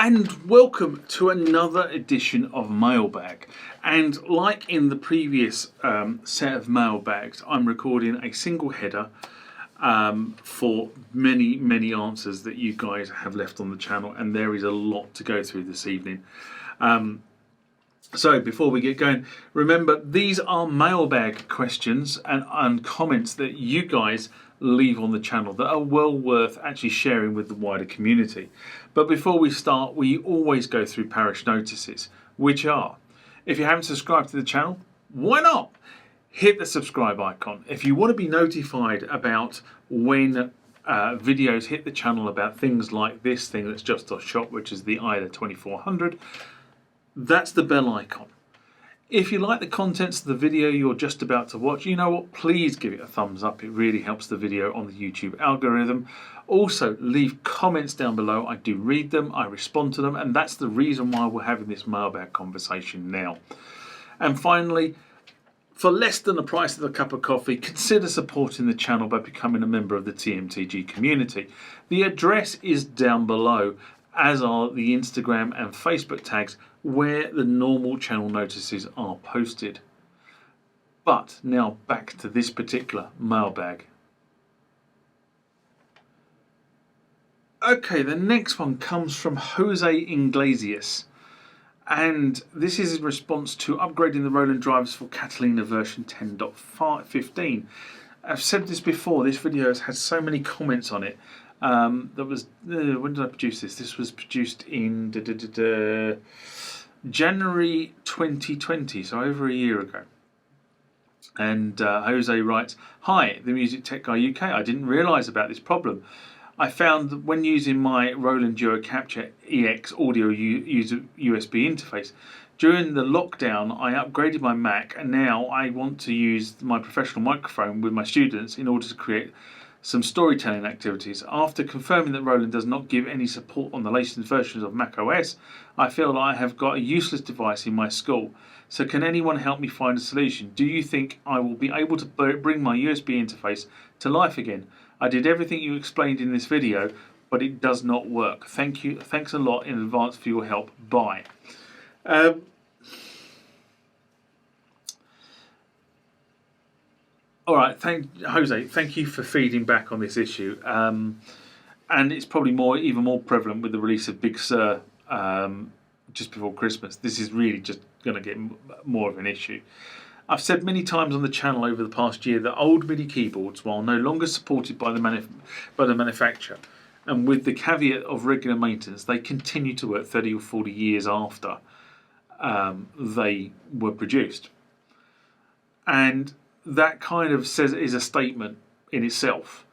And welcome to another edition of Mailbag. And like in the previous set of mailbags, I'm recording a single header for many answers that you guys have left on the channel, and there is a lot to go through this evening. So before we get going, remember these are mailbag questions and comments that you guys leave on the channel that are well worth actually sharing with the wider community. But before we start, we always go through parish notices, which are, if you haven't subscribed to the channel, why not? Hit the subscribe icon. If you want to be notified about when videos hit the channel about things like this thing that's just off shop, which is the IDA 2400, that's the bell icon. If you like the contents of the video you're just about to watch, you know what, please give it a thumbs up. It really helps the video on the YouTube algorithm. Also, leave comments down below. I do read them, I respond to them, and that's the reason why we're having this mailbag conversation now. And finally, for less than the price of a cup of coffee, consider supporting the channel by becoming a member of the TMTG community. The address is down below, as are the Instagram and Facebook tags where the normal channel notices are posted. But now back to this particular mailbag. Okay, the next one comes from Jose Iglesias, and this is in response to upgrading the Roland drivers for Catalina version 10.15. I've said this before, this video has had so many comments on it. When did I produce this? This was produced in January 2020, so over a year ago. And Jose writes, "Hi, the Music Tech Guy UK. I didn't realise about this problem. I found that when using my Roland Duo-Capture EX audio user USB interface, during the lockdown I upgraded my Mac, and now I want to use my professional microphone with my students in order to create some storytelling activities. After confirming that Roland does not give any support on the latest versions of Mac OS, I feel that I have got a useless device in my school. So can anyone help me find a solution? Do you think I will be able to bring my USB interface to life again? I did everything you explained in this video, but it does not work. Thank you. Thanks a lot in advance for your help. Bye." All right, Jose, thank you for feeding back on this issue. And it's probably even more prevalent with the release of Big-Sur just before Christmas. This is really just going to get more of an issue. I've said many times on the channel over the past year that old MIDI keyboards, while no longer supported by the manufacturer, and with the caveat of regular maintenance, they continue to work 30 or 40 years after they were produced. And that kind of is a statement in itself.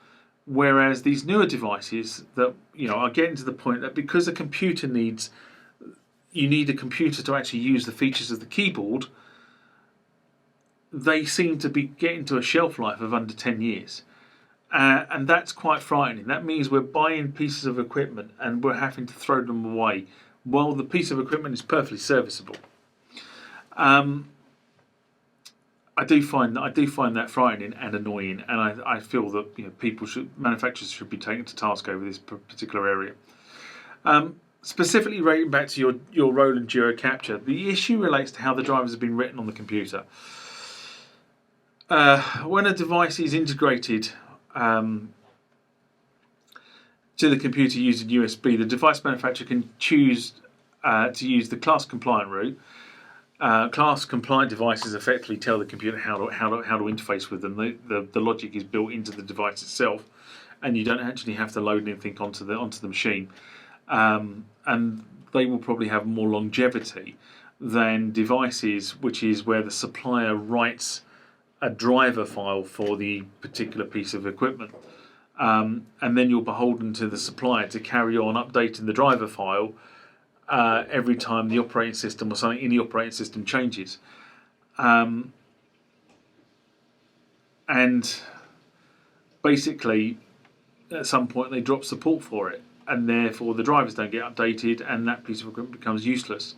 Whereas these newer devices that are getting to the point that because you need a computer to actually use the features of the keyboard, they seem to be getting to a shelf life of under 10 years. And that's quite frightening. That means we're buying pieces of equipment and we're having to throw them away while the piece of equipment is perfectly serviceable. I do find that frightening and annoying, and I feel that manufacturers should be taken to task over this particular area. Specifically, relating back to your Roland Duo-Capture, the issue relates to how the drivers have been written on the computer. When a device is integrated to the computer using USB, the device manufacturer can choose to use the class compliant route. Class compliant devices effectively tell the computer how to interface with them. The logic is built into the device itself, and you don't actually have to load anything onto the machine. And they will probably have more longevity than devices which is where the supplier writes a driver file for the particular piece of equipment, and then you're beholden to the supplier to carry on updating the driver file every time the operating system or something in the operating system changes. And basically at some point they drop support for it, and therefore the drivers don't get updated and that piece of equipment becomes useless.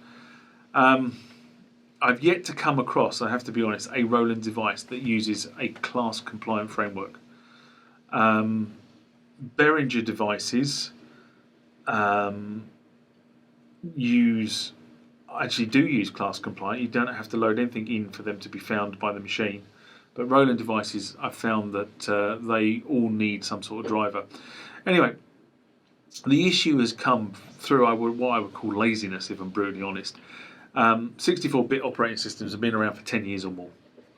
I've yet to come across, I have to be honest, a Roland device that uses a class compliant framework. Behringer devices do use class compliant. You don't have to load anything in for them to be found by the machine. But Roland devices, I've found that they all need some sort of driver. Anyway, the issue has come through what I would call laziness, if I'm brutally honest. 64-bit operating systems have been around for 10 years or more.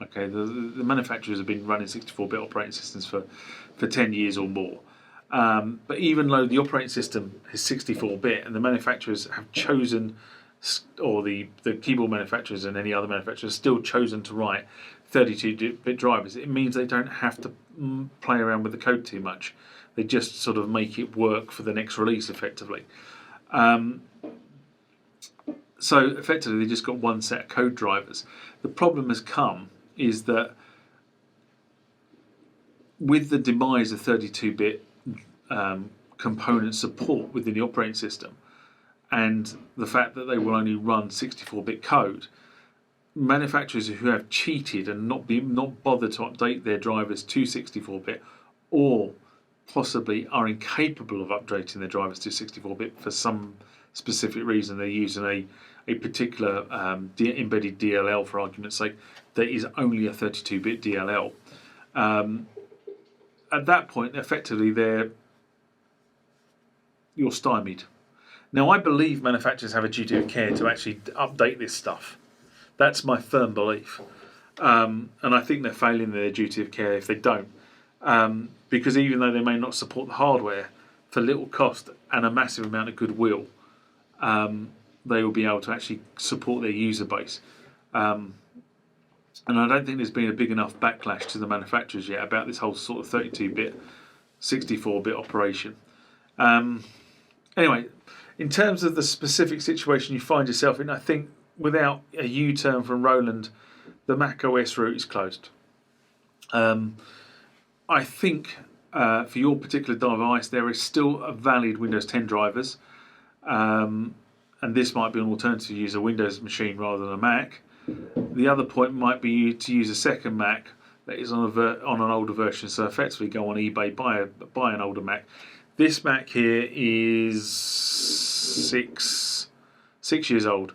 Okay, the manufacturers have been running 64-bit operating systems for 10 years or more. But even though the operating system is 64-bit and the manufacturers have chosen, or the keyboard manufacturers and any other manufacturers still chosen to write 32-bit drivers, it means they don't have to play around with the code too much. They just sort of make it work for the next release effectively. So effectively they just got one set of code drivers. The problem has come is that with the demise of 32-bit component support within the operating system and the fact that they will only run 64-bit code, manufacturers who have cheated and not bothered to update their drivers to 64-bit, or possibly are incapable of updating their drivers to 64-bit for some specific reason, they're using a particular embedded DLL, for argument's sake, that is only a 32-bit DLL. At that point, effectively, you're stymied. Now, I believe manufacturers have a duty of care to actually update this stuff. That's my firm belief. And I think they're failing their duty of care if they don't. Because even though they may not support the hardware for little cost and a massive amount of goodwill, they will be able to actually support their user base. And I don't think there's been a big enough backlash to the manufacturers yet about this whole sort of 32-bit, 64-bit operation. Anyway, in terms of the specific situation you find yourself in, I think without a U-turn from Roland, the Mac OS route is closed. I think for your particular device there is still a valid Windows 10 drivers, and this might be an alternative to use a Windows machine rather than a Mac. The other point might be to use a second Mac that is on an older version, so effectively go on eBay, buy an older Mac. This Mac here is six years old.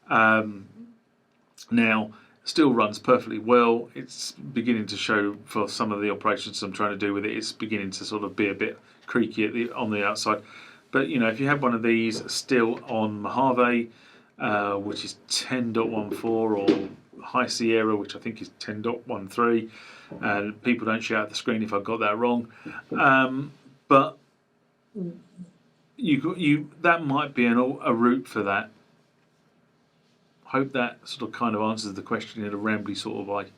Now, still runs perfectly well. It's beginning to show for some of the operations I'm trying to do with it. It's beginning to sort of be a bit creaky on the outside. But you know, if you have one of these still on Mojave, which is 10.14, or High Sierra, which I think is 10.13, and people don't shout at the screen if I've got that wrong. But that might be a route for that. Hope that sort of kind of answers the question in a rambly sort of way.